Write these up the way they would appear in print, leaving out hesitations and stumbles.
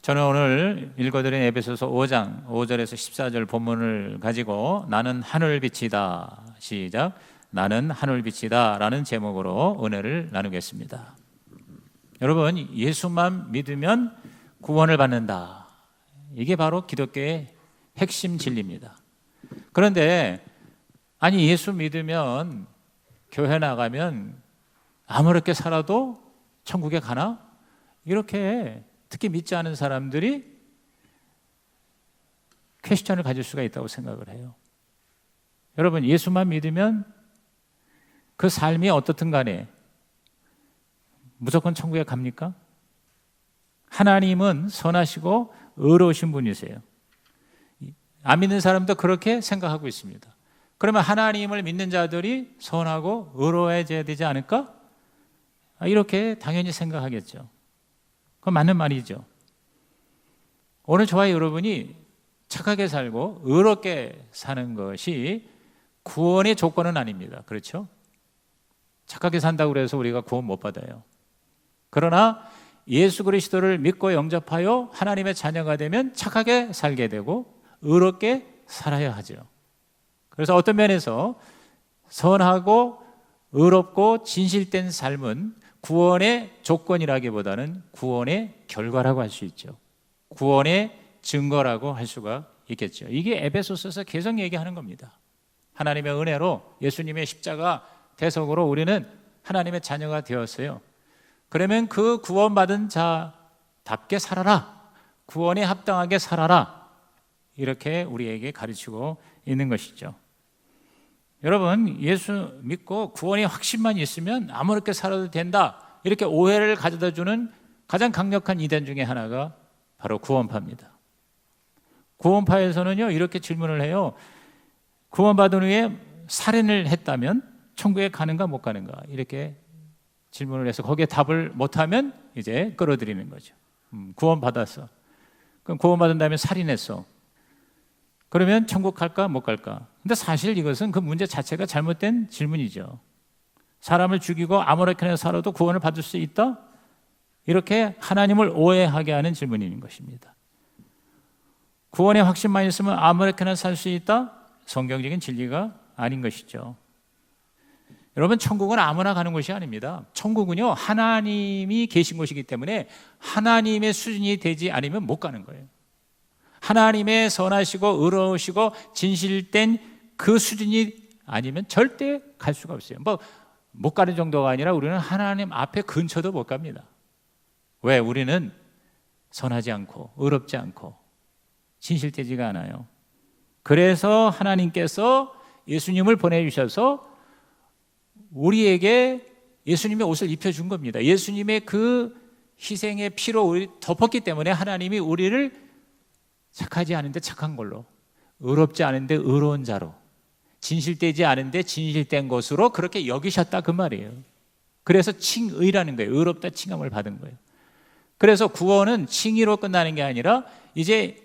저는 오늘 읽어드린 에베소서 5장 5절에서 14절 본문을 가지고 나는 하늘빛이다, 시작, 나는 하늘빛이다 라는 제목으로 은혜를 나누겠습니다. 여러분, 예수만 믿으면 구원을 받는다, 이게 바로 기독교의 핵심 진리입니다. 그런데 아니, 예수 믿으면 교회 나가면 아무렇게 살아도 천국에 가나? 이렇게 특히 믿지 않은 사람들이 퀘스천을 가질 수가 있다고 생각을 해요. 여러분, 예수만 믿으면 그 삶이 어떻든 간에 무조건 천국에 갑니까? 하나님은 선하시고 의로우신 분이세요. 안 믿는 사람도 그렇게 생각하고 있습니다. 그러면 하나님을 믿는 자들이 선하고 의로워져야 되지 않을까? 이렇게 당연히 생각하겠죠. 그건 맞는 말이죠. 오늘 저와 여러분이 착하게 살고 의롭게 사는 것이 구원의 조건은 아닙니다. 그렇죠? 착하게 산다고 해서 우리가 구원 못 받아요. 그러나 예수 그리스도를 믿고 영접하여 하나님의 자녀가 되면 착하게 살게 되고 의롭게 살아야 하죠. 그래서 어떤 면에서 선하고 의롭고 진실된 삶은 구원의 조건이라기보다는 구원의 결과라고 할 수 있죠. 구원의 증거라고 할 수가 있겠죠. 이게 에베소서에서 계속 얘기하는 겁니다. 하나님의 은혜로 예수님의 십자가 대속으로 우리는 하나님의 자녀가 되었어요. 그러면 그 구원받은 자답게 살아라, 구원에 합당하게 살아라, 이렇게 우리에게 가르치고 있는 것이죠. 여러분, 예수 믿고 구원의 확신만 있으면 아무렇게 살아도 된다, 이렇게 오해를 가져다 주는 가장 강력한 이단 중에 하나가 바로 구원파입니다. 구원파에서는요, 이렇게 질문을 해요. 구원받은 후에 살인을 했다면 천국에 가는가 못 가는가, 이렇게 질문을 해서 거기에 답을 못하면 이제 끌어들이는 거죠. 구원받았어. 그럼 구원받은 다음에 살인했어. 그러면 천국 갈까 못 갈까? 근데 사실 이것은 그 문제 자체가 잘못된 질문이죠. 사람을 죽이고 아무렇게나 살아도 구원을 받을 수 있다? 이렇게 하나님을 오해하게 하는 질문인 것입니다. 구원의 확신만 있으면 아무렇게나 살 수 있다? 성경적인 진리가 아닌 것이죠. 여러분, 천국은 아무나 가는 곳이 아닙니다. 천국은요, 하나님이 계신 곳이기 때문에 하나님의 수준이 되지 않으면 못 가는 거예요. 하나님의 선하시고 의로우시고 진실된 그 수준이 아니면 절대 갈 수가 없어요. 못 가는 정도가 아니라 우리는 하나님 앞에 근처도 못 갑니다. 왜? 우리는 선하지 않고 의롭지 않고 진실되지가 않아요. 그래서 하나님께서 예수님을 보내주셔서 우리에게 예수님의 옷을 입혀준 겁니다. 예수님의 그 희생의 피로 우리 덮었기 때문에 하나님이 우리를 착하지 않은데 착한 걸로, 의롭지 않은데 의로운 자로, 진실되지 않은데 진실된 것으로 그렇게 여기셨다, 그 말이에요. 그래서 칭의라는 거예요. 의롭다 칭함을 받은 거예요. 그래서 구원은 칭의로 끝나는 게 아니라 이제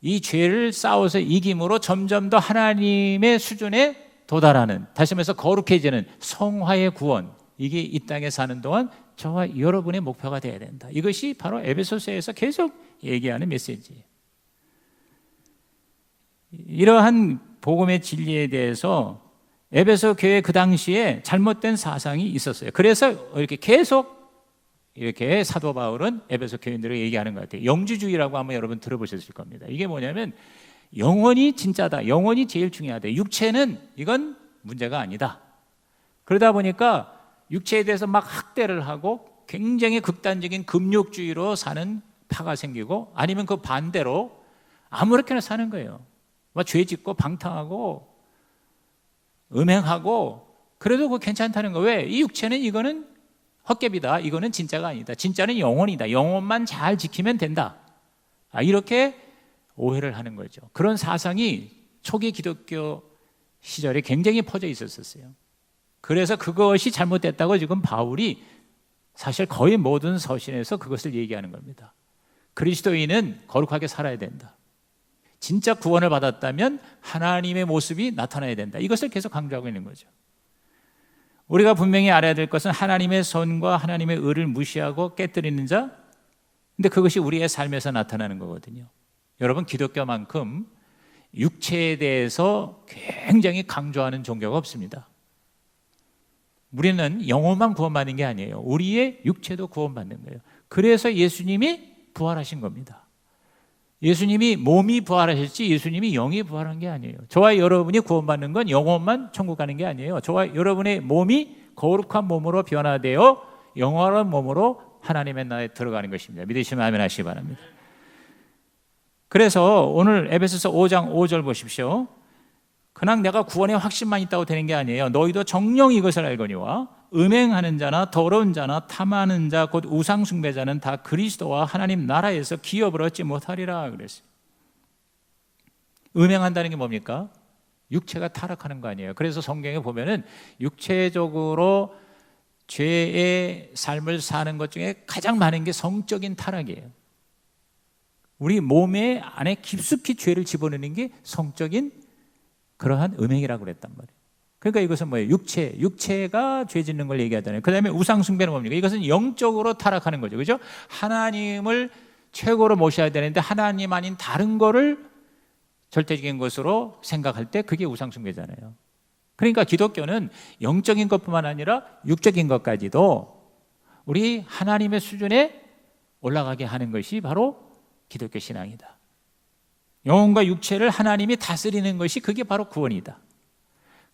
이 죄를 싸워서 이김으로 점점 더 하나님의 수준에 도달하는, 다시 말해서 거룩해지는 성화의 구원, 이게 이 땅에 사는 동안 저와 여러분의 목표가 되어야 된다. 이것이 바로 에베소서에서 계속 얘기하는 메시지예요. 이러한 복음의 진리에 대해서 에베소 교회 그 당시에 잘못된 사상이 있었어요. 그래서 이렇게 계속 이렇게 사도 바울은 에베소 교인들을 얘기하는 것 같아요. 영주주의라고 한번 여러분 들어보셨을 겁니다. 이게 뭐냐면 영혼이 진짜다, 영혼이 제일 중요하다, 육체는 이건 문제가 아니다. 그러다 보니까 육체에 대해서 막 학대를 하고 굉장히 극단적인 금욕주의로 사는 파가 생기고, 아니면 그 반대로 아무렇게나 사는 거예요. 막 죄 짓고 방탕하고 음행하고, 그래도 그거 괜찮다는 거. 왜? 이 육체는 이거는 헛개비다, 이거는 진짜가 아니다, 진짜는 영혼이다, 영혼만 잘 지키면 된다, 이렇게 오해를 하는 거죠. 그런 사상이 초기 기독교 시절에 굉장히 퍼져 있었어요. 그래서 그것이 잘못됐다고 지금 바울이 사실 거의 모든 서신에서 그것을 얘기하는 겁니다. 그리스도인은 거룩하게 살아야 된다, 진짜 구원을 받았다면 하나님의 모습이 나타나야 된다, 이것을 계속 강조하고 있는 거죠. 우리가 분명히 알아야 될 것은 하나님의 선과 하나님의 의를 무시하고 깨뜨리는 자, 근데 그것이 우리의 삶에서 나타나는 거거든요. 여러분, 기독교만큼 육체에 대해서 굉장히 강조하는 종교가 없습니다. 우리는 영혼만 구원받는 게 아니에요. 우리의 육체도 구원받는 거예요. 그래서 예수님이 부활하신 겁니다. 예수님이 몸이 부활하셨지 예수님이 영이 부활한 게 아니에요. 저와 여러분이 구원받는 건 영혼만 천국 가는 게 아니에요. 저와 여러분의 몸이 거룩한 몸으로 변화되어 영원한 몸으로 하나님의 나라에 들어가는 것입니다. 믿으시면 아멘 하시기 바랍니다. 그래서 오늘 에베소서 5장 5절 보십시오. 그냥 내가 구원의 확신만 있다고 되는 게 아니에요. 너희도 정녕 이것을 알거니와 음행하는 자나 더러운 자나 탐하는 자 곧 우상 숭배자는 다 그리스도와 하나님 나라에서 기업을 얻지 못하리라 그랬어요. 음행한다는 게 뭡니까? 육체가 타락하는 거 아니에요. 그래서 성경에 보면은 육체적으로 죄의 삶을 사는 것 중에 가장 많은 게 성적인 타락이에요. 우리 몸에 안에 깊숙이 죄를 집어넣는 게 성적인 그러한 음행이라고 그랬단 말이에요. 그러니까 이것은 뭐예요? 육체가 죄 짓는 걸 얘기하잖아요. 그 다음에 우상숭배는 뭡니까? 이것은 영적으로 타락하는 거죠. 그죠? 하나님을 최고로 모셔야 되는데 하나님 아닌 다른 거를 절대적인 것으로 생각할 때 그게 우상숭배잖아요. 그러니까 기독교는 영적인 것뿐만 아니라 육적인 것까지도 우리 하나님의 수준에 올라가게 하는 것이 바로 기독교 신앙이다. 영혼과 육체를 하나님이 다스리는 것이 그게 바로 구원이다.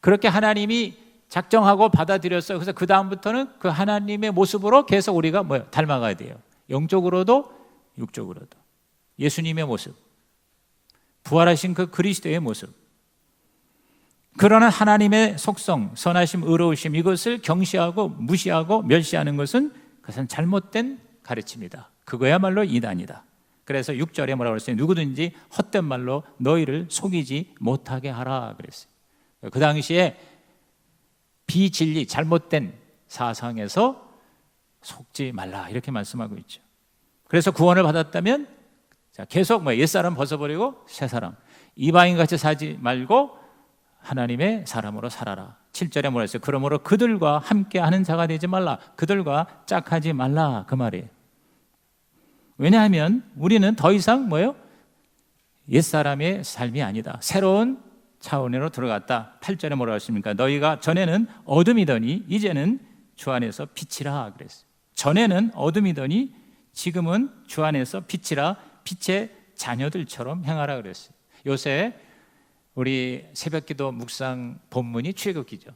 그렇게 하나님이 작정하고 받아들였어요. 그래서 그 다음부터는 그 하나님의 모습으로 계속 우리가 닮아가야 돼요. 영적으로도 육적으로도. 예수님의 모습, 부활하신 그 그리스도의 모습. 그러나 하나님의 속성, 선하심, 의로우심, 이것을 경시하고 무시하고 멸시하는 것은 그것은 잘못된 가르침이다. 그거야말로 이단이다. 그래서 6절에 뭐라고 그랬어요? 누구든지 헛된 말로 너희를 속이지 못하게 하라 그랬어요. 그 당시에 비진리, 잘못된 사상에서 속지 말라 이렇게 말씀하고 있죠. 그래서 구원을 받았다면 계속 옛사람 벗어버리고 새사람, 이방인같이 살지 말고 하나님의 사람으로 살아라. 7절에 뭐라 했어요? 그러므로 그들과 함께하는 자가 되지 말라. 그들과 짝하지 말라 그 말이에요. 왜냐하면 우리는 더 이상 옛사람의 삶이 아니다. 새로운 차원으로 들어갔다. 8절에 뭐라고 했습니까? 너희가 전에는 어둠이더니 이제는 주 안에서 빛이라 그랬어요. 전에는 어둠이더니 지금은 주 안에서 빛이라, 빛의 자녀들처럼 행하라 그랬어요. 요새 우리 새벽기도 묵상 본문이 출애굽기죠.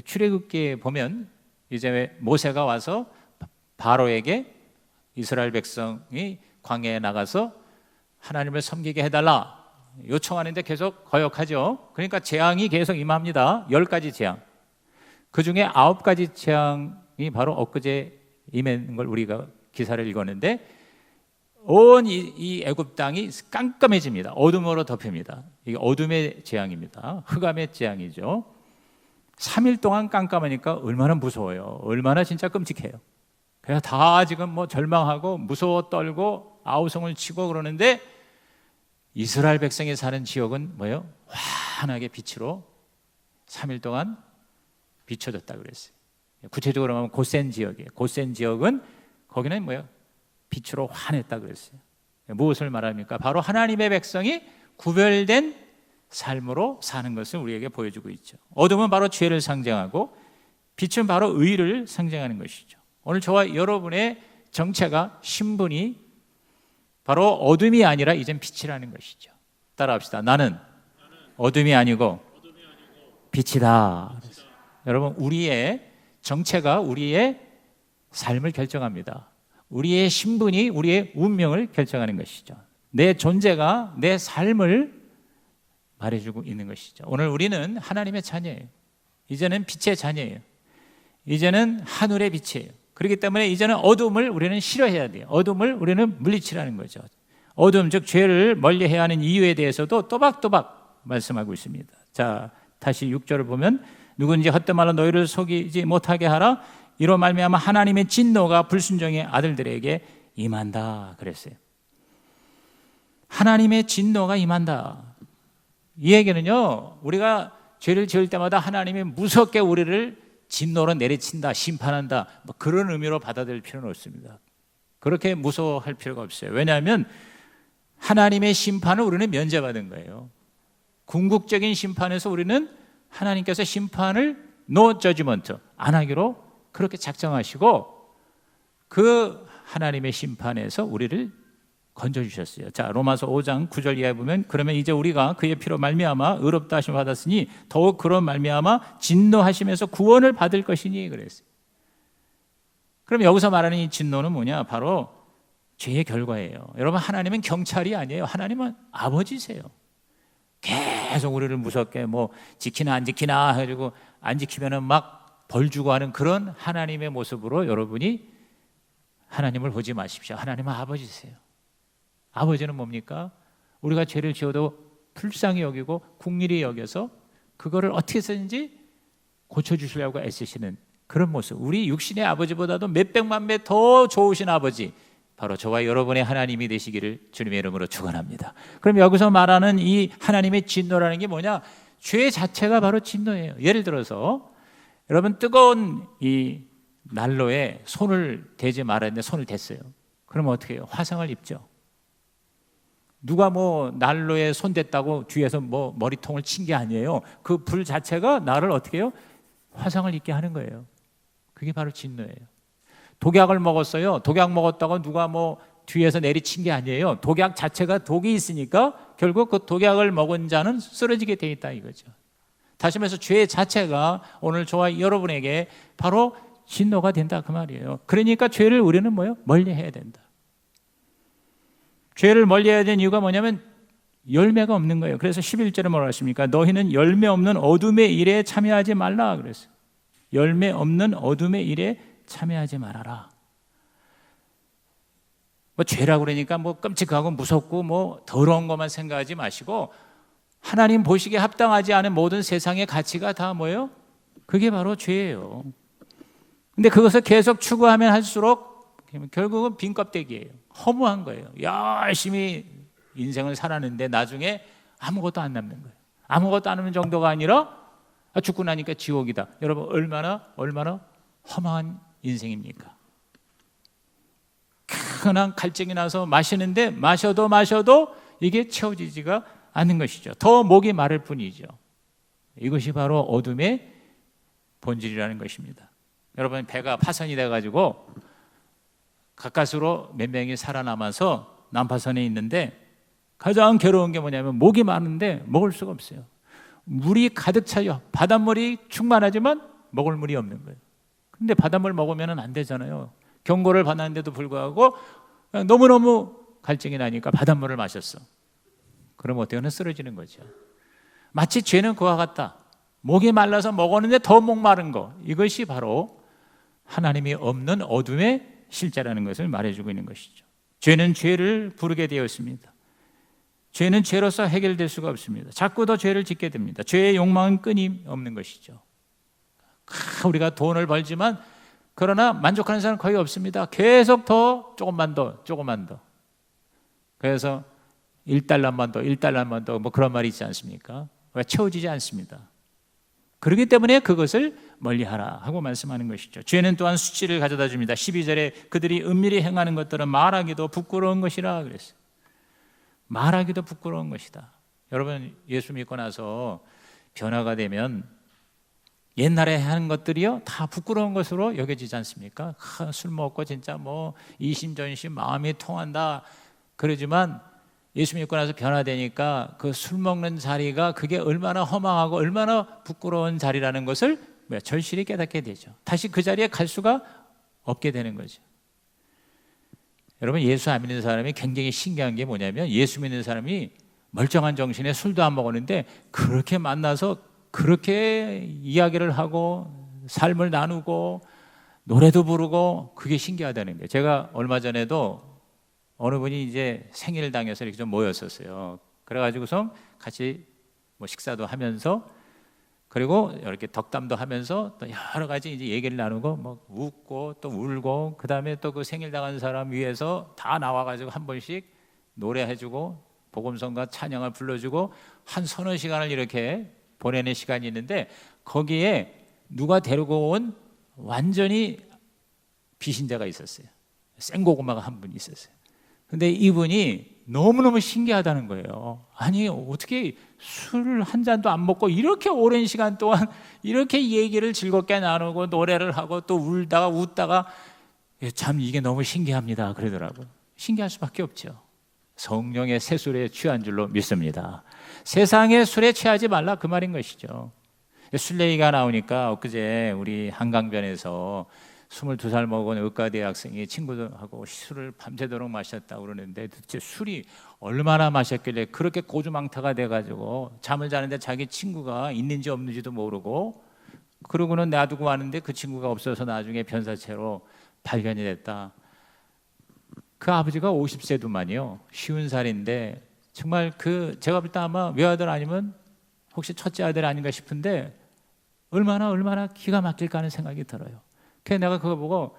출애굽기에 보면 이제 모세가 와서 바로에게 이스라엘 백성이 광야에 나가서 하나님을 섬기게 해달라 요청하는데 계속 거역하죠. 그러니까 재앙이 계속 임합니다. 10가지 재앙. 그 중에 9가지 재앙이 바로 엊그제 임한 걸 우리가 기사를 읽었는데 온 이 애굽 땅이 깜깜해집니다. 어둠으로 덮입니다. 이게 어둠의 재앙입니다. 흑암의 재앙이죠. 3일 동안 깜깜하니까 얼마나 무서워요. 얼마나 진짜 끔찍해요. 그래서 다 지금 절망하고 무서워 떨고 아우성을 치고 그러는데 이스라엘 백성이 사는 지역은 뭐예요? 환하게 빛으로 3일 동안 비춰졌다 그랬어요. 구체적으로 하면 고센 지역이에요. 고센 지역은 거기는 뭐예요? 빛으로 환했다 그랬어요. 무엇을 말합니까? 바로 하나님의 백성이 구별된 삶으로 사는 것을 우리에게 보여주고 있죠. 어둠은 바로 죄를 상징하고 빛은 바로 의를 상징하는 것이죠. 오늘 저와 여러분의 정체가, 신분이 바로 어둠이 아니라 이젠 빛이라는 것이죠. 따라합시다. 나는 어둠이 아니고 빛이다. 여러분, 우리의 정체가 우리의 삶을 결정합니다. 우리의 신분이 우리의 운명을 결정하는 것이죠. 내 존재가 내 삶을 말해주고 있는 것이죠. 오늘 우리는 하나님의 자녀예요. 이제는 빛의 자녀예요. 이제는 하늘의 빛이에요. 그렇기 때문에 이제는 어둠을 우리는 싫어해야 돼요. 어둠을 우리는 물리치라는 거죠. 어둠, 즉 죄를 멀리해야 하는 이유에 대해서도 또박또박 말씀하고 있습니다. 자, 다시 6절을 보면 누군지 헛된 말로 너희를 속이지 못하게 하라. 이로 말미암아 하나님의 진노가 불순종의 아들들에게 임한다 그랬어요. 하나님의 진노가 임한다. 이 얘기는요, 우리가 죄를 지을 때마다 하나님이 무섭게 우리를 진노로 내리친다, 심판한다, 그런 의미로 받아들일 필요는 없습니다. 그렇게 무서워할 필요가 없어요. 왜냐하면 하나님의 심판을 우리는 면제받은 거예요. 궁극적인 심판에서 우리는 하나님께서 심판을 no judgment 안 하기로 그렇게 작정하시고 그 하나님의 심판에서 우리를 건져주셨어요. 자, 로마서 5장 9절 이하에 보면 그러면 이제 우리가 그의 피로 말미암아 의롭다 하심을 받았으니 더욱 그런 말미암아 진노하심에서 구원을 받을 것이니 그랬어요. 그럼 여기서 말하는 이 진노는 뭐냐? 바로 죄의 결과예요. 여러분, 하나님은 경찰이 아니에요. 하나님은 아버지세요. 계속 우리를 무섭게 뭐 지키나 안 지키나 해가지고 안 지키면은 막 벌 주고 하는 그런 하나님의 모습으로 여러분이 하나님을 보지 마십시오. 하나님은 아버지세요. 아버지는 뭡니까? 우리가 죄를 지어도 불쌍히 여기고 국리히 여겨서 그거를 어떻게 해서든지 고쳐주시려고 애쓰시는 그런 모습. 우리 육신의 아버지보다도 몇백만 배 더 좋으신 아버지, 바로 저와 여러분의 하나님이 되시기를 주님의 이름으로 축원합니다. 그럼 여기서 말하는 이 하나님의 진노라는 게 뭐냐? 죄 자체가 바로 진노예요. 예를 들어서 여러분 뜨거운 이 난로에 손을 대지 말았는데 손을 댔어요. 그러면 어떻게 해요? 화상을 입죠. 누가 뭐 난로에 손 댔다고 뒤에서 뭐 머리통을 친 게 아니에요. 그 불 자체가 나를 어떻게 해요? 화상을 입게 하는 거예요. 그게 바로 진노예요. 독약을 먹었어요. 독약 먹었다고 누가 뭐 뒤에서 내리친 게 아니에요. 독약 자체가 독이 있으니까 결국 그 독약을 먹은 자는 쓰러지게 돼 있다 이거죠. 다시 말해서 죄 자체가 오늘 저와 여러분에게 바로 진노가 된다 그 말이에요. 그러니까 죄를 우리는 뭐예요? 멀리해야 된다. 죄를 멀리해야 되는 이유가 뭐냐면 열매가 없는 거예요. 그래서 11절에 뭐라고 하십니까? 너희는 열매 없는 어둠의 일에 참여하지 말라 그랬어요. 열매 없는 어둠의 일에 참여하지 말아라. 뭐 죄라고 그러니까 뭐 끔찍하고 무섭고 뭐 더러운 것만 생각하지 마시고 하나님 보시기에 합당하지 않은 모든 세상의 가치가 다 뭐예요? 그게 바로 죄예요. 근데 그것을 계속 추구하면 할수록 결국은 빈 껍데기예요. 허무한 거예요. 열심히 인생을 살았는데 나중에 아무것도 안 남는 거예요. 아무것도 안 남는 정도가 아니라 죽고 나니까 지옥이다. 여러분 얼마나 허망한 인생입니까? 그냥 갈증이 나서 마시는데 마셔도 이게 채워지지가 않는 것이죠. 더 목이 마를 뿐이죠. 이것이 바로 어둠의 본질이라는 것입니다. 여러분 배가 파선이 돼가지고 가까스로 몇 명이 살아남아서 난파선에 있는데 가장 괴로운 게 뭐냐면 목이 많은데 먹을 수가 없어요. 물이 가득 차요. 바닷물이 충만하지만 먹을 물이 없는 거예요. 근데 바닷물 먹으면 안 되잖아요. 경고를 받았는데도 불구하고 너무너무 갈증이 나니까 바닷물을 마셨어. 그럼 어때요? 쓰러지는 거죠. 마치 죄는 그와 같다. 목이 말라서 먹었는데 더 목마른 거. 이것이 바로 하나님이 없는 어둠의 실제라는 것을 말해주고 있는 것이죠. 죄는 죄를 부르게 되었습니다. 죄는 죄로서 해결될 수가 없습니다. 자꾸 더 죄를 짓게 됩니다. 죄의 욕망은 끊임없는 것이죠. 우리가 돈을 벌지만 그러나 만족하는 사람은 거의 없습니다. 계속 더 조금만 더. 그래서 1달러만 더 뭐 그런 말이 있지 않습니까? 왜 채워지지 않습니다. 그렇기 때문에 그것을 멀리하라 하고 말씀하는 것이죠. 죄는 또한 수치를 가져다 줍니다. 12절에 그들이 은밀히 행하는 것들은 말하기도 부끄러운 것이라 그랬어요. 말하기도 부끄러운 것이다. 여러분 예수 믿고 나서 변화가 되면 옛날에 하는 것들이요 다 부끄러운 것으로 여겨지지 않습니까? 술 먹고 진짜 뭐 이심전심 마음이 통한다 그러지만 예수 믿고 나서 변화되니까 그 술 먹는 자리가 그게 얼마나 허망하고 얼마나 부끄러운 자리라는 것을 절실히 깨닫게 되죠. 다시 그 자리에 갈 수가 없게 되는 거죠. 여러분 예수 안 믿는 사람이 굉장히 신기한 게 뭐냐면 예수 믿는 사람이 멀쩡한 정신에 술도 안 먹었는데 그렇게 만나서 그렇게 이야기를 하고 삶을 나누고 노래도 부르고 그게 신기하다는 거예요. 제가 얼마 전에도 어느 분이 이제 생일을 당해서 이렇게 좀 모였었어요. 그래가지고서 같이 뭐 식사도 하면서 그리고 이렇게 덕담도 하면서 또 여러 가지 이제 얘기를 나누고 뭐 웃고 또 울고 그 다음에 또 그 생일 당한 사람 위해서 다 나와가지고 한 번씩 노래해주고 복음성과 찬양을 불러주고 한 서너 시간을 이렇게 보내는 시간이 있는데 거기에 누가 데리고 온 완전히 비신자가 있었어요. 생고구마가 한 분 있었어요. 근데 이분이 너무너무 신기하다는 거예요. 아니 어떻게 술을 한 잔도 안 먹고 이렇게 오랜 시간 동안 이렇게 얘기를 즐겁게 나누고 노래를 하고 또 울다가 웃다가 참 이게 너무 신기합니다 그러더라고요. 신기할 수밖에 없죠. 성령의 새술에 취한 줄로 믿습니다. 세상의 술에 취하지 말라 그 말인 것이죠. 술 얘기가 나오니까 엊그제 우리 한강변에서 22살 먹은 의과대 학생이 친구들하고 술을 밤새도록 마셨다고 그러는데 도대체 술이 얼마나 마셨길래 그렇게 고주망태가 돼가지고 잠을 자는데 자기 친구가 있는지 없는지도 모르고 그러고는 놔두고 왔는데 그 친구가 없어서 나중에 변사체로 발견이 됐다. 그 아버지가 50세도만요 50살인데 정말 그 제가 볼 때 아마 외아들 아니면 혹시 첫째 아들 아닌가 싶은데 얼마나 기가 막힐까 하는 생각이 들어요. 그래서 내가 그거 보고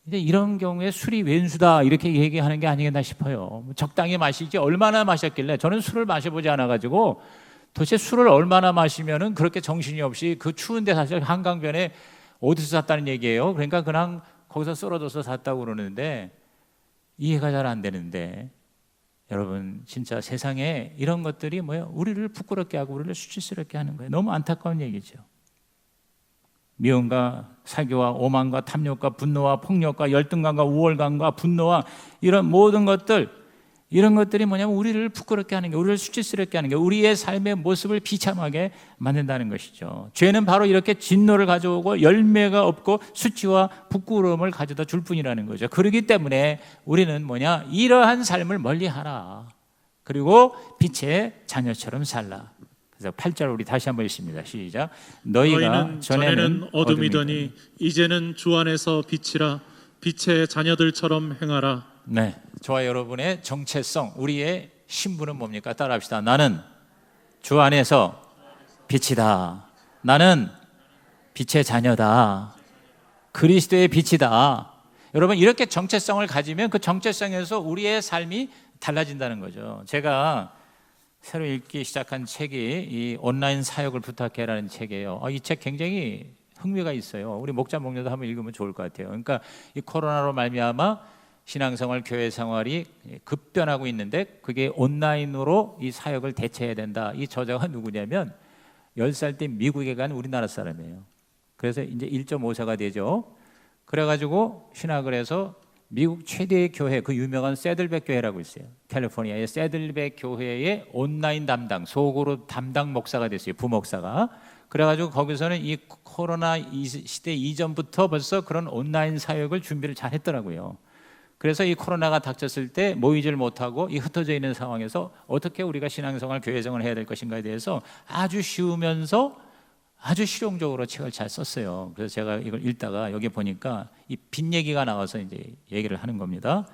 이제 이런 경우에 술이 왼수다 이렇게 얘기하는 게 아니겠나 싶어요. 적당히 마시지 얼마나 마셨길래 저는 술을 마셔보지 않아가지고 도대체 술을 얼마나 마시면은 그렇게 정신이 없이 그 추운데 사실 한강변에 어디서 샀다는 얘기예요. 그러니까 그냥 거기서 쓰러져서 샀다고 그러는데 이해가 잘 안 되는데 여러분 진짜 세상에 이런 것들이 뭐예요? 우리를 부끄럽게 하고 우리를 수치스럽게 하는 거예요. 너무 안타까운 얘기죠. 미움과 사교와 오만과 탐욕과 분노와 폭력과 열등감과 우월감과 분노와 이런 모든 것들 이런 것들이 뭐냐면 우리를 부끄럽게 하는 게 우리를 수치스럽게 하는 게 우리의 삶의 모습을 비참하게 만든다는 것이죠. 죄는 바로 이렇게 진노를 가져오고 열매가 없고 수치와 부끄러움을 가져다 줄 뿐이라는 거죠. 그렇기 때문에 우리는 뭐냐 이러한 삶을 멀리하라. 그리고 빛의 자녀처럼 살라. 그래서 8절 우리 다시 한번 읽습니다. 시작. 너희는 전에는 어둠이더니 이제는 주 안에서 빛이라. 빛의 자녀들처럼 행하라. 네, 저와 여러분의 정체성, 우리의 신분은 뭡니까? 따라합시다. 나는 주 안에서 빛이다. 나는 빛의 자녀다. 그리스도의 빛이다. 여러분 이렇게 정체성을 가지면 그 정체성에서 우리의 삶이 달라진다는 거죠. 제가 새로 읽기 시작한 책이 이 온라인 사역을 부탁해라는 책이에요. 이 책 굉장히 흥미가 있어요. 우리 목자 목녀도 한번 읽으면 좋을 것 같아요. 그러니까 이 코로나로 말미암아 신앙생활, 교회 생활이 급변하고 있는데 그게 온라인으로 이 사역을 대체해야 된다. 이 저자가 누구냐면 10살 때 미국에 간 우리나라 사람이에요. 그래서 이제 1.5세가 되죠. 그래가지고 신학을 해서 미국 최대의 교회, 그 유명한 새들백 교회라고 있어요. 캘리포니아의 새들백 교회의 온라인 담당, 소그룹 담당 목사가 됐어요. 부목사가. 그래가지고 거기서는 이 코로나 시대 이전부터 벌써 그런 온라인 사역을 준비를 잘 했더라고요. 그래서 이 코로나가 닥쳤을 때 모이질 못하고 이 흩어져 있는 상황에서 어떻게 우리가 신앙생활, 교회생활을 해야 될 것인가에 대해서 아주 쉬우면서 아주 실용적으로 책을 잘 썼어요. 그래서 제가 이걸 읽다가 여기 보니까 이 빚 얘기가 나와서 이제 얘기를 하는 겁니다.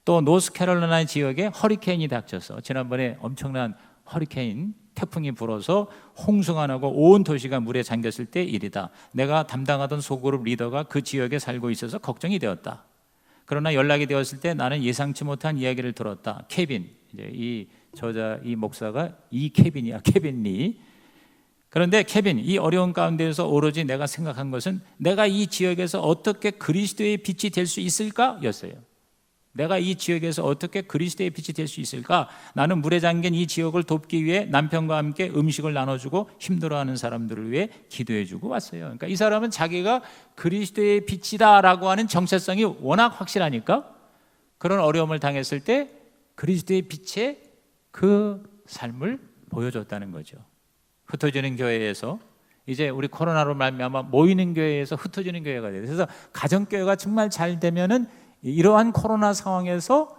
또 노스캐롤라이나 지역에 허리케인이 닥쳐서 지난번에 엄청난 허리케인 태풍이 불어서 홍수가 나고 온 도시가 물에 잠겼을 때 일이다. 내가 담당하던 소그룹 리더가 그 지역에 살고 있어서 걱정이 되었다. 그러나 연락이 되었을 때 나는 예상치 못한 이야기를 들었다. 케빈, 이제 이 저자 이 목사가 이 케빈이야, 케빈 리. 그런데 케빈, 이 어려운 가운데에서 오로지 내가 생각한 것은 내가 이 지역에서 어떻게 그리스도의 빛이 될 수 있을까? 였어요. 내가 이 지역에서 어떻게 그리스도의 빛이 될 수 있을까? 나는 물에 잠긴 이 지역을 돕기 위해 남편과 함께 음식을 나눠주고 힘들어하는 사람들을 위해 기도해주고 왔어요. 그러니까 이 사람은 자기가 그리스도의 빛이다라고 하는 정체성이 워낙 확실하니까 그런 어려움을 당했을 때 그리스도의 빛의 그 삶을 보여줬다는 거죠. 흩어지는 교회에서 이제 우리 코로나로 말미암아 모이는 교회에서 흩어지는 교회가 돼요. 그래서 가정교회가 정말 잘 되면은 이러한 코로나 상황에서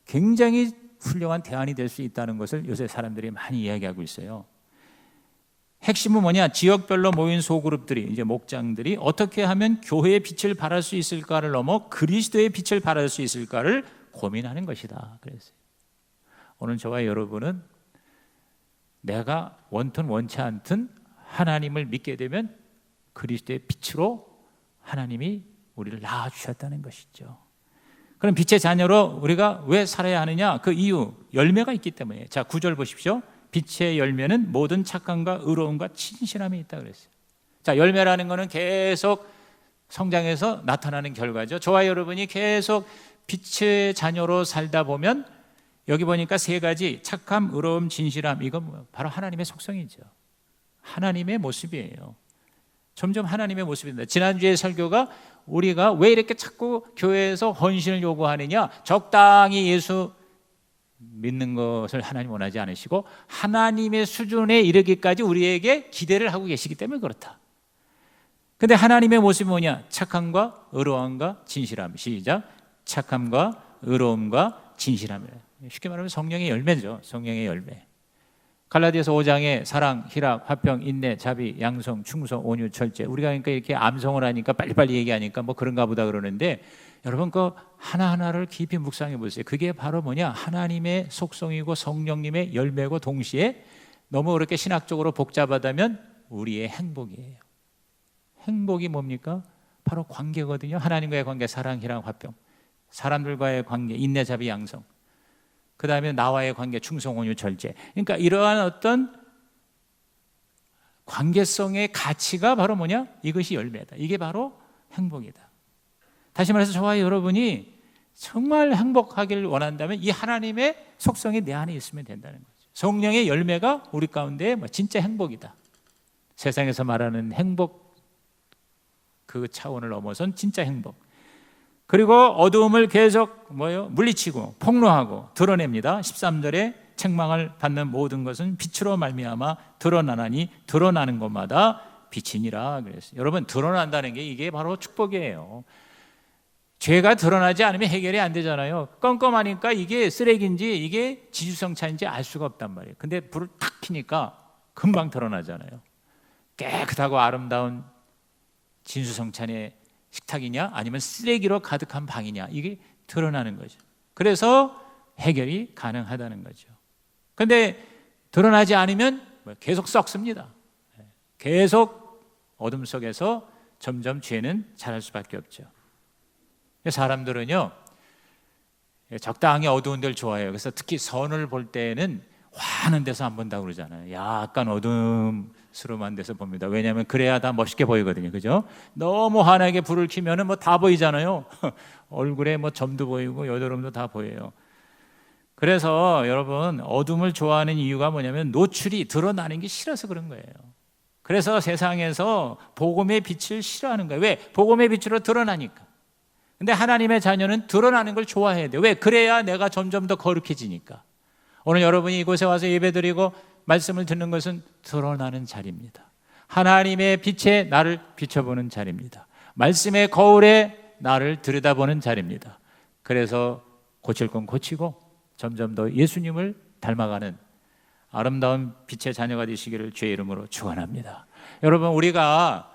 굉장히 훌륭한 대안이 될 수 있다는 것을 요새 사람들이 많이 이야기하고 있어요. 핵심은 뭐냐? 지역별로 모인 소그룹들이 이제 목장들이 어떻게 하면 교회의 빛을 발할 수 있을까를 넘어 그리스도의 빛을 발할 수 있을까를 고민하는 것이다. 그랬어요. 오늘 저와 여러분은 내가 원튼 원치 않든 하나님을 믿게 되면 그리스도의 빛으로 하나님이 우리를 낳아주셨다는 것이죠. 그럼 빛의 자녀로 우리가 왜 살아야 하느냐? 그 이유, 열매가 있기 때문에. 자, 9절 보십시오. 빛의 열매는 모든 착함과 의로움과 친실함이 있다 그랬어요. 자, 열매라는 거는 계속 성장해서 나타나는 결과죠. 저와 여러분이 계속 빛의 자녀로 살다 보면 여기 보니까 세 가지, 착함, 의로움, 진실함, 이건 바로 하나님의 속성이죠. 하나님의 모습이에요. 점점 하나님의 모습입니다. 지난주에 설교가 우리가 왜 이렇게 자꾸 교회에서 헌신을 요구하느냐, 적당히 예수 믿는 것을 하나님 원하지 않으시고 하나님의 수준에 이르기까지 우리에게 기대를 하고 계시기 때문에 그렇다. 근데 하나님의 모습이 뭐냐? 착함과 의로움과 진실함. 시작. 착함과 의로움과 진실함이에요. 쉽게 말하면 성령의 열매죠. 성령의 열매. 갈라디아서 5장에 사랑, 희락, 화평, 인내, 자비, 양성, 충성, 온유, 절제. 우리가 그러니까 이렇게 암송을 하니까 빨리빨리 얘기하니까 뭐 그런가 보다 그러는데, 여러분 그 하나하나를 깊이 묵상해 보세요. 그게 바로 뭐냐? 하나님의 속성이고 성령님의 열매고 동시에 너무 그렇게 신학적으로 복잡하다면 우리의 행복이에요. 행복이 뭡니까? 바로 관계거든요. 하나님과의 관계, 사랑, 희락, 화평. 사람들과의 관계, 인내, 자비, 양성. 그 다음에 나와의 관계, 충성, 온유, 절제. 그러니까 이러한 어떤 관계성의 가치가 바로 뭐냐? 이것이 열매다. 이게 바로 행복이다. 다시 말해서 저와 여러분이 정말 행복하기를 원한다면 이 하나님의 속성이 내 안에 있으면 된다는 거죠. 성령의 열매가 우리 가운데 진짜 행복이다. 세상에서 말하는 행복 그 차원을 넘어선 진짜 행복. 그리고 어두움을 계속 물리치고 폭로하고 드러냅니다. 13절에 책망을 받는 모든 것은 빛으로 말미암아 드러나나니 드러나는 것마다 빛이니라 그랬어요. 여러분, 드러난다는 게 이게 바로 축복이에요. 죄가 드러나지 않으면 해결이 안 되잖아요. 껌껌하니까 이게 쓰레기인지 이게 지주성찬인지 알 수가 없단 말이에요. 근데 불을 탁 켜니까 금방 드러나잖아요. 깨끗하고 아름다운 진수성찬의 식탁이냐 아니면 쓰레기로 가득한 방이냐, 이게 드러나는 거죠. 그래서 해결이 가능하다는 거죠. 그런데 드러나지 않으면 계속 썩습니다. 계속 어둠 속에서 점점 죄는 자랄 수밖에 없죠. 사람들은요 적당히 어두운 데를 좋아해요. 그래서 특히 선을 볼 때는 환한 데서 안 본다고 그러잖아요. 약간 어둠스러운 데서 봅니다. 왜냐하면 그래야 다 멋있게 보이거든요. 그죠? 너무 환하게 불을 켜면은 다 보이잖아요. 얼굴에 점도 보이고 여드름도 다 보여요. 그래서 여러분, 어둠을 좋아하는 이유가 뭐냐면 노출이 드러나는 게 싫어서 그런 거예요. 그래서 세상에서 복음의 빛을 싫어하는 거예요. 왜? 복음의 빛으로 드러나니까. 근데 하나님의 자녀는 드러나는 걸 좋아해야 돼요. 왜? 그래야 내가 점점 더 거룩해지니까. 오늘 여러분이 이곳에 와서 예배드리고 말씀을 듣는 것은 드러나는 자리입니다. 하나님의 빛에 나를 비춰보는 자리입니다. 말씀의 거울에 나를 들여다보는 자리입니다. 그래서 고칠 건 고치고 점점 더 예수님을 닮아가는 아름다운 빛의 자녀가 되시기를 주의 이름으로 축원합니다. 여러분, 우리가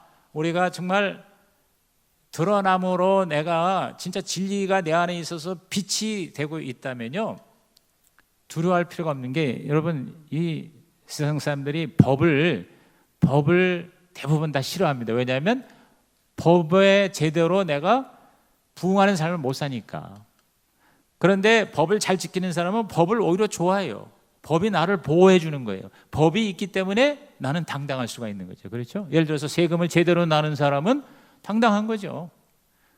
정말 드러남으로 내가 진짜 진리가 내 안에 있어서 빛이 되고 있다면요, 두려워할 필요가 없는 게, 여러분, 이 세상 사람들이 법을 대부분 다 싫어합니다. 왜냐하면 법에 제대로 내가 부응하는 삶을 못 사니까. 그런데 법을 잘 지키는 사람은 법을 오히려 좋아해요. 법이 나를 보호해 주는 거예요. 법이 있기 때문에 나는 당당할 수가 있는 거죠. 그렇죠? 예를 들어서 세금을 제대로 내는 사람은 당당한 거죠.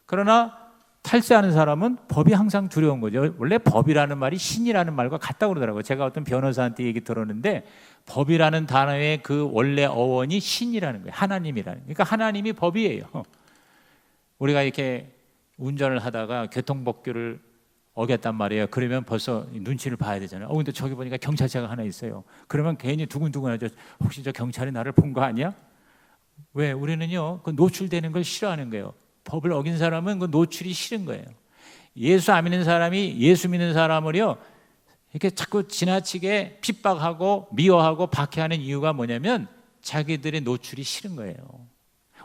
그러나 탈세하는 사람은 법이 항상 두려운 거죠. 원래 법이라는 말이 신이라는 말과 같다고 그러더라고요. 제가 어떤 변호사한테 얘기 들었는데, 법이라는 단어의 그 원래 어원이 신이라는 거예요. 하나님이라는. 그러니까 하나님이 법이에요. 우리가 이렇게 운전을 하다가 교통법규를 어겼단 말이에요. 그러면 벌써 눈치를 봐야 되잖아요. 근데 저기 보니까 경찰차가 하나 있어요. 그러면 괜히 두근두근하죠. 혹시 저 경찰이 나를 본 거 아니야? 왜? 우리는요, 그 노출되는 걸 싫어하는 거예요. 법을 어긴 사람은 그 노출이 싫은 거예요. 예수 안 믿는 사람이 예수 믿는 사람을요 이렇게 자꾸 지나치게 핍박하고 미워하고 박해하는 이유가 뭐냐면 자기들의 노출이 싫은 거예요.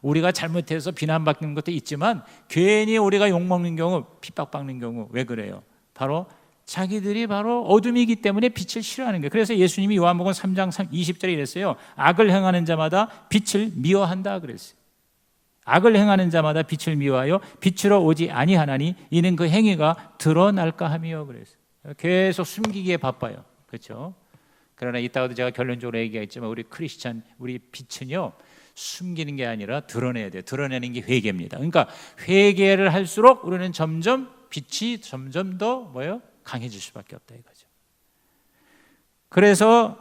우리가 잘못해서 비난받는 것도 있지만 괜히 우리가 욕먹는 경우, 핍박받는 경우, 왜 그래요? 바로 자기들이 바로 어둠이기 때문에 빛을 싫어하는 거예요. 그래서 예수님이 요한복음 3장 20절에 이랬어요. 악을 행하는 자마다 빛을 미워한다 그랬어요. 악을 행하는 자마다 빛을 미워하여 빛으로 오지 아니하나니 이는 그 행위가 드러날까 하며 그랬어요. 계속 숨기기에 바빠요. 그렇죠? 그러나 이따가도 제가 결론적으로 얘기했지만 우리 크리스찬, 우리 빛은요 숨기는 게 아니라 드러내야 돼요. 드러내는 게 회개입니다. 그러니까 회개를 할수록 우리는 점점 빛이 점점 더 뭐예요? 강해질 수밖에 없다 이거죠. 그래서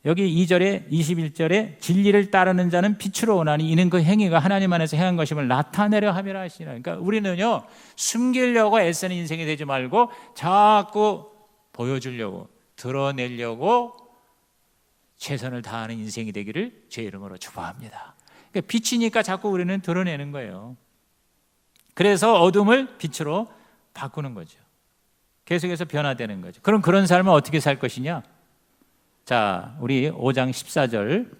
여기 2절에 21절에 진리를 따르는 자는 빛으로 오나니 이는 그 행위가 하나님 안에서 행한 것임을 나타내려 함이라 하시니라. 그러니까 우리는요 숨기려고 애쓰는 인생이 되지 말고 자꾸 보여주려고 드러내려고 최선을 다하는 인생이 되기를 주의 이름으로 축복합니다. 그러니까 빛이니까 자꾸 우리는 드러내는 거예요. 그래서 어둠을 빛으로 바꾸는 거죠. 계속해서 변화되는 거죠. 그럼 그런 삶을 어떻게 살 것이냐? 자, 우리 5장 14절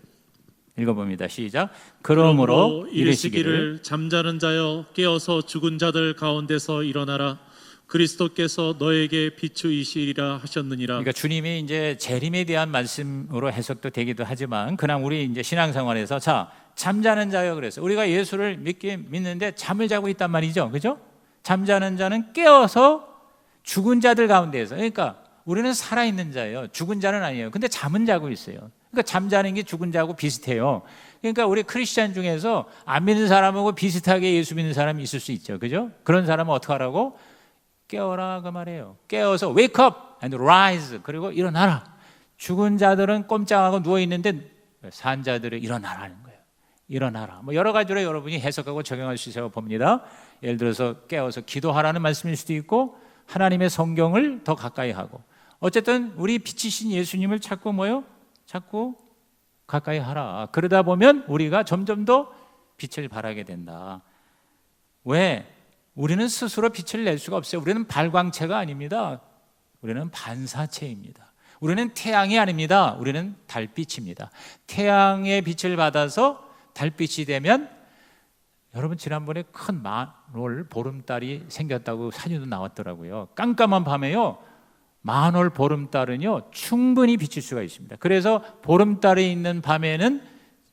읽어봅니다. 시작. 그러므로 이르시기를 잠자는 자여 깨어서 죽은 자들 가운데서 일어나라. 그리스도께서 너에게 비추이시리라 하셨느니라. 그러니까 주님이 이제 재림에 대한 말씀으로 해석도 되기도 하지만 그냥 우리 이제 신앙생활에서 자, 잠자는 자여 그래서 우리가 예수를 믿는데 잠을 자고 있단 말이죠. 그죠? 잠자는 자는 깨어서 죽은 자들 가운데에서 그러니까 우리는 살아있는 자예요. 죽은 자는 아니에요. 근데 잠은 자고 있어요. 그러니까 잠자는 게 죽은 자하고 비슷해요. 그러니까 우리 크리스찬 중에서 안 믿는 사람하고 비슷하게 예수 믿는 사람이 있을 수 있죠. 그죠? 그런 사람은 어떻게 하라고? 깨어라 그 말이에요. 깨어서 wake up and rise 그리고 일어나라. 죽은 자들은 꼼짝하고 누워 있는데 산 자들은 일어나라는 거예요. 일어나라. 뭐 여러 가지로 여러분이 해석하고 적용할 수 있다고 봅니다. 예를 들어서 깨어서 기도하라는 말씀일 수도 있고 하나님의 성경을 더 가까이 하고 어쨌든 우리 빛이신 예수님을 자꾸 뭐요? 자꾸 가까이 하라. 그러다 보면 우리가 점점 더 빛을 발하게 된다. 왜? 우리는 스스로 빛을 낼 수가 없어요. 우리는 발광체가 아닙니다. 우리는 반사체입니다. 우리는 태양이 아닙니다. 우리는 달빛입니다. 태양의 빛을 받아서 달빛이 되면 여러분 지난번에 큰 만월 보름달이 생겼다고 사진도 나왔더라고요. 깜깜한 밤에요. 만월 보름달은요 충분히 비칠 수가 있습니다. 그래서 보름달에 있는 밤에는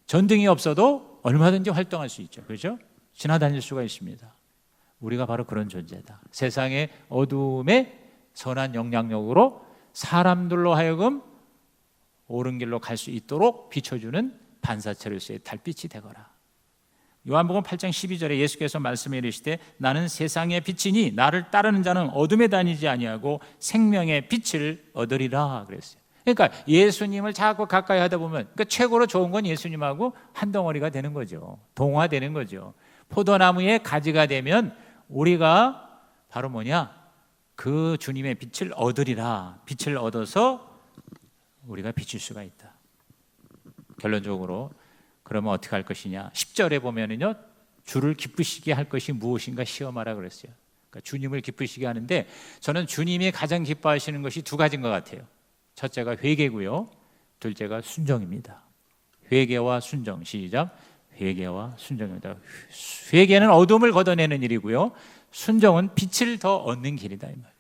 전등이 없어도 얼마든지 활동할 수 있죠. 그렇죠? 지나다닐 수가 있습니다. 우리가 바로 그런 존재다. 세상의 어두움에 선한 영향력으로 사람들로 하여금 옳은 길로 갈 수 있도록 비춰주는 반사체로서의 달빛이 되거라. 요한복음 8장 12절에 예수께서 말씀해 이르시되 나는 세상의 빛이니 나를 따르는 자는 어둠에 다니지 아니하고 생명의 빛을 얻으리라 그랬어요. 그러니까 예수님을 자꾸 가까이 하다 보면 그러니까 최고로 좋은 건 예수님하고 한 덩어리가 되는 거죠. 동화되는 거죠. 포도나무의 가지가 되면 우리가 바로 뭐냐? 그 주님의 빛을 얻으리라. 빛을 얻어서 우리가 비칠 수가 있다. 결론적으로 그러면 어떻게 할 것이냐? 10절에 보면은요, 주를 기쁘시게 할 것이 무엇인가 시험하라 그랬어요. 그러니까 주님을 기쁘시게 하는데 저는 주님이 가장 기뻐하시는 것이 두 가지인 것 같아요. 첫째가 회개고요, 둘째가 순종입니다. 회개와 순종. 시작. 회개와 순종입니다. 회개는 어둠을 걷어내는 일이고요, 순종은 빛을 더 얻는 길이다 이 말.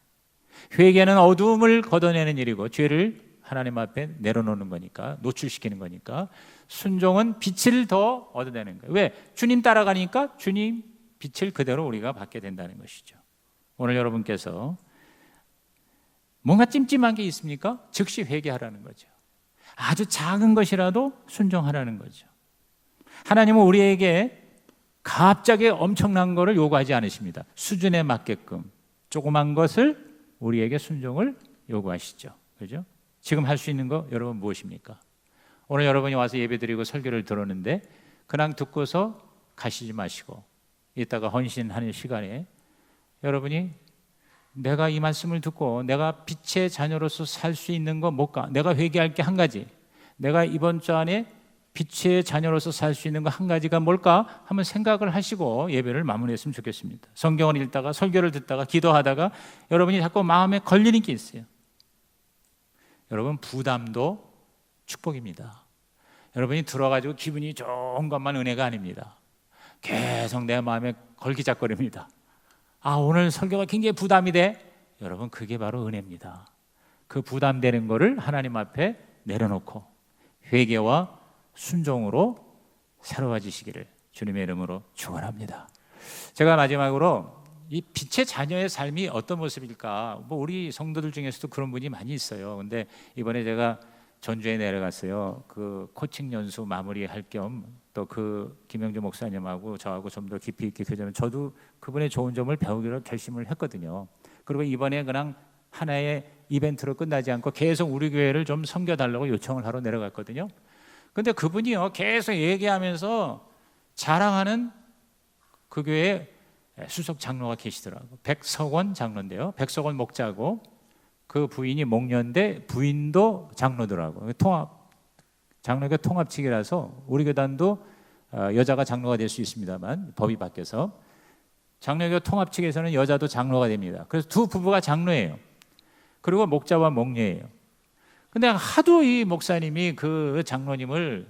회개는 어둠을 걷어내는 일이고 죄를 하나님 앞에 내려놓는 거니까, 노출시키는 거니까, 순종은 빛을 더 얻어내는 거예요. 왜? 주님 따라가니까 주님 빛을 그대로 우리가 받게 된다는 것이죠. 오늘 여러분께서 뭔가 찜찜한 게 있습니까? 즉시 회개하라는 거죠. 아주 작은 것이라도 순종하라는 거죠. 하나님은 우리에게 갑자기 엄청난 것을 요구하지 않으십니다. 수준에 맞게끔 조그만 것을 우리에게 순종을 요구하시죠. 그죠? 지금 할 수 있는 거 여러분 무엇입니까? 오늘 여러분이 와서 예배드리고 설교를 들었는데 그냥 듣고서 가시지 마시고 이따가 헌신하는 시간에 여러분이 내가 이 말씀을 듣고 내가 빛의 자녀로서 살 수 있는 거 뭘까? 내가 회개할 게 한 가지, 내가 이번 주 안에 빛의 자녀로서 살 수 있는 거 한 가지가 뭘까? 한번 생각을 하시고 예배를 마무리했으면 좋겠습니다. 성경을 읽다가 설교를 듣다가 기도하다가 여러분이 자꾸 마음에 걸리는 게 있어요. 여러분, 부담도 축복입니다. 여러분이 들어가지고 기분이 좋은 것만 은혜가 아닙니다. 계속 내 마음에 걸기작거립니다. 아, 오늘 설교가 굉장히 부담이 돼. 여러분, 그게 바로 은혜입니다. 그 부담되는 거를 하나님 앞에 내려놓고 회개와 순종으로 새로워지시기를 주님의 이름으로 축원합니다. 제가 마지막으로 이 빛의 자녀의 삶이 어떤 모습일까? 뭐 우리 성도들 중에서도 그런 분이 많이 있어요. 근데 이번에 제가 전주에 내려갔어요. 그 코칭 연수 마무리할 겸 또 그 김영주 목사님하고 저하고 좀 더 깊이 있게 교제하면 저도 그분의 좋은 점을 배우기로 결심을 했거든요. 그리고 이번에 그냥 하나의 이벤트로 끝나지 않고 계속 우리 교회를 좀 섬겨달라고 요청을 하러 내려갔거든요. 근데 그분이요 계속 얘기하면서 자랑하는 그 교회 수석 장로가 계시더라고. 백석원 장로인데요. 백석원 목자고 그 부인이 목련대 부인도 장로더라고. 장로교 통합직이라서 우리 교단도 여자가 장로가 될 수 있습니다만 법이 바뀌어서 장로교 통합직에서는 여자도 장로가 됩니다. 그래서 두 부부가 장로예요. 그리고 목자와 목녀예요. 근데 하도 이 목사님이 그 장로님을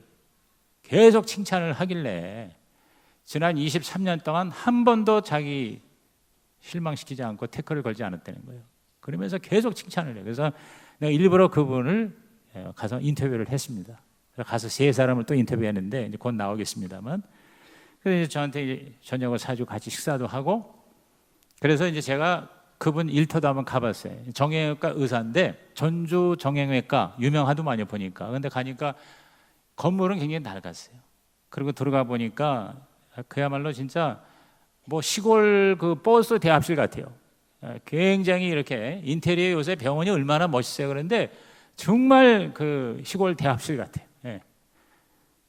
계속 칭찬을 하길래 지난 23년 동안 한 번도 자기 실망시키지 않고 태클을 걸지 않았다는 거예요. 그러면서 계속 칭찬을 해요. 그래서 내가 일부러 그분을 가서 인터뷰를 했습니다. 가서 세 사람을 또 인터뷰했는데 이제 곧 나오겠습니다만, 그래서 이제 저한테 이제 저녁을 사주고 같이 식사도 하고, 그래서 이제 제가 그분 일터도 한번 가봤어요. 정형외과 의사인데 전주 정형외과 유명하더만요 보니까. 근데 가니까 건물은 굉장히 낡았어요. 그리고 들어가 보니까 그야말로 진짜 뭐 시골 그 버스 대합실 같아요. 굉장히 이렇게 인테리어 요새 병원이 얼마나 멋있어요. 그런데 정말 그 시골 대합실 같아요. 예.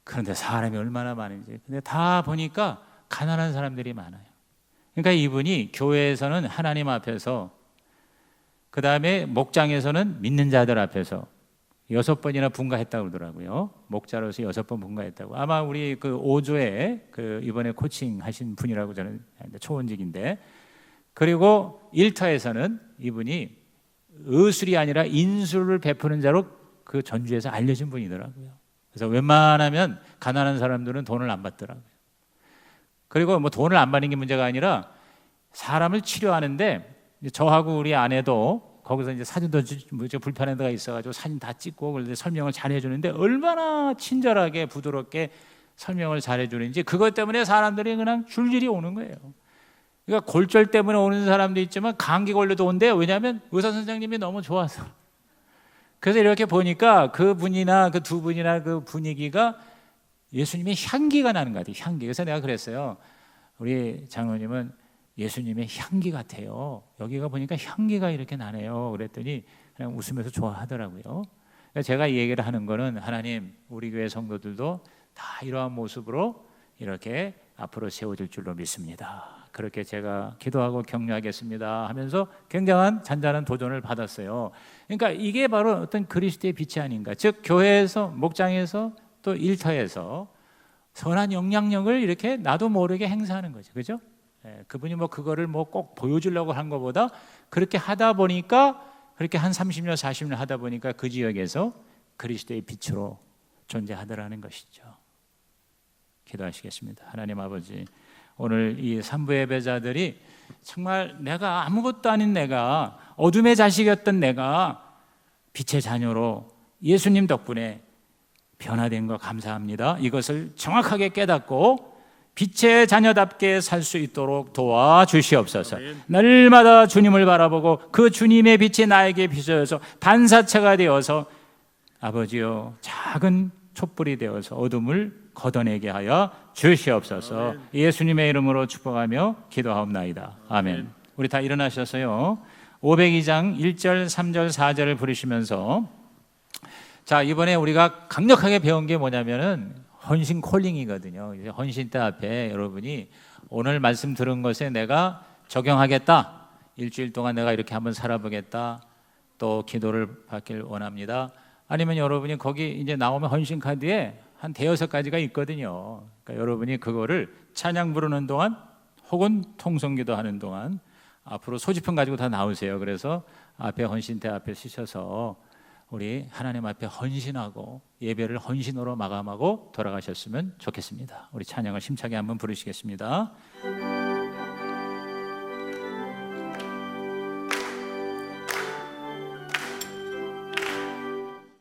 그런데 사람이 얼마나 많은지. 근데 다 보니까 가난한 사람들이 많아요. 그러니까 이분이 교회에서는 하나님 앞에서, 그 다음에 목장에서는 믿는 자들 앞에서 6번이나 분가했다고 그러더라고요. 목자로서 6번 분가했다고. 아마 우리 그 5조에 그 이번에 코칭 하신 분이라고 저는 초원직인데, 그리고 일터에서는 이분이 의술이 아니라 인술을 베푸는 자로 그 전주에서 알려진 분이더라고요. 그래서 웬만하면 가난한 사람들은 돈을 안 받더라고요. 그리고 뭐 돈을 안 받는 게 문제가 아니라 사람을 치료하는데 저하고 우리 아내도 거기서 이제 사진도 불편한 데가 있어가지고 사진 다 찍고 그런데 설명을 잘 해주는데 얼마나 친절하게 부드럽게 설명을 잘 해주는지, 그것 때문에 사람들이 그냥 줄줄이 오는 거예요. 그러니까 골절 때문에 오는 사람도 있지만 감기 걸려도 온대요. 왜냐하면 의사 선생님이 너무 좋아서. 그래서 이렇게 보니까 그 분이나 그 두 분이나 그 분위기가 예수님의 향기가 나는 것 같아요. 향기. 그래서 내가 그랬어요. 우리 장로님은 예수님의 향기 같아요. 여기가 보니까 향기가 이렇게 나네요. 그랬더니 그냥 웃으면서 좋아하더라고요. 그러니까 제가 이 얘기를 하는 거는, 하나님 우리 교회 성도들도 다 이러한 모습으로 이렇게 앞으로 세워질 줄로 믿습니다. 그렇게 제가 기도하고 격려하겠습니다 하면서 굉장한 잔잔한 도전을 받았어요. 그러니까 이게 바로 어떤 그리스도의 빛이 아닌가. 즉 교회에서, 목장에서, 또 일터에서 선한 영향력을 이렇게 나도 모르게 행사하는 거죠. 그죠? 그분이 뭐 그거를 뭐 꼭 보여주려고 한 것보다 그렇게 하다 보니까, 그렇게 한 30년 40년 하다 보니까 그 지역에서 그리스도의 빛으로 존재하더라는 것이죠. 기도하시겠습니다. 하나님 아버지, 오늘 이 산부 예배자들이 정말 내가 아무것도 아닌 내가, 어둠의 자식이었던 내가 빛의 자녀로 예수님 덕분에 변화된 거 감사합니다. 이것을 정확하게 깨닫고 빛의 자녀답게 살 수 있도록 도와주시옵소서. 날마다 주님을 바라보고 그 주님의 빛이 나에게 비춰져서 반사체가 되어서 아버지여 작은 촛불이 되어서 어둠을 걷어내게 하여 주시옵소서. 아멘. 예수님의 이름으로 축복하며 기도하옵나이다. 아멘. 우리 다 일어나셔서요 502장 1절 3절 4절을 부르시면서, 자 이번에 우리가 강력하게 배운 게 뭐냐면은 헌신 콜링이거든요. 헌신 때 앞에 여러분이 오늘 말씀 들은 것에 내가 적용하겠다, 일주일 동안 내가 이렇게 한번 살아보겠다, 또 기도를 받길 원합니다. 아니면 여러분이 거기 이제 나오면 헌신 카드에 한 대여섯 가지가 있거든요. 그러니까 여러분이 그거를 찬양 부르는 동안 혹은 통성기도 하는 동안 앞으로 소지품 가지고 다 나오세요. 그래서 앞에 헌신대 앞에 쓰셔서 우리 하나님 앞에 헌신하고 예배를 헌신으로 마감하고 돌아가셨으면 좋겠습니다. 우리 찬양을 힘차게 한번 부르시겠습니다.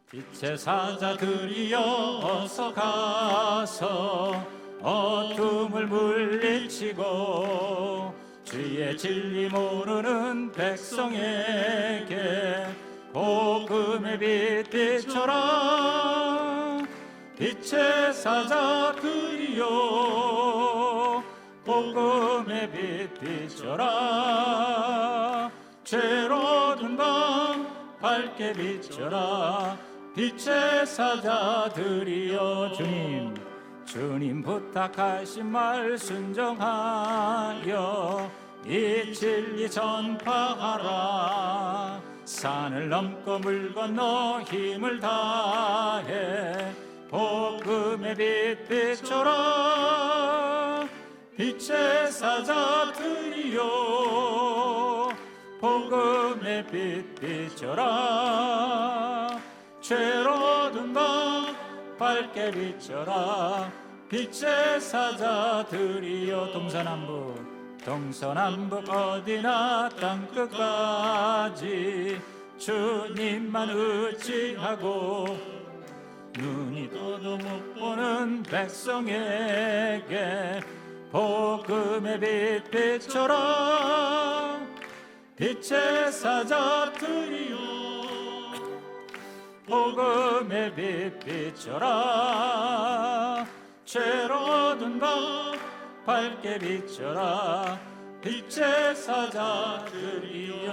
빛의 사자들이여 어서 가서 어둠을 물리치고 주의 진리 모르는 백성에게 복음의 빛 비춰라. 빛의 사자들이여 복음의 빛 비춰라. 죄로운 밤 밝게 비춰라. 빛의 사자들이여 주님 부탁하신 말 순종하여 이 진리 전파하라. 산을 넘고 물 건너 힘을 다해 복음의 빛 비춰라. 빛의 사자들이여 복음의 빛 비춰라. 죄로운 밤 밝게 비춰라. 빛의 사자들이여 동서남북 어디나 땅끝까지 주님만 의지하고 눈이 떠도 못 보는 백성에게 복음의 빛 비춰라. 빛의 사자들이여 복음의 빛 비춰라. 죄로운 밤 밝게 비춰라. 빛의 사자들이여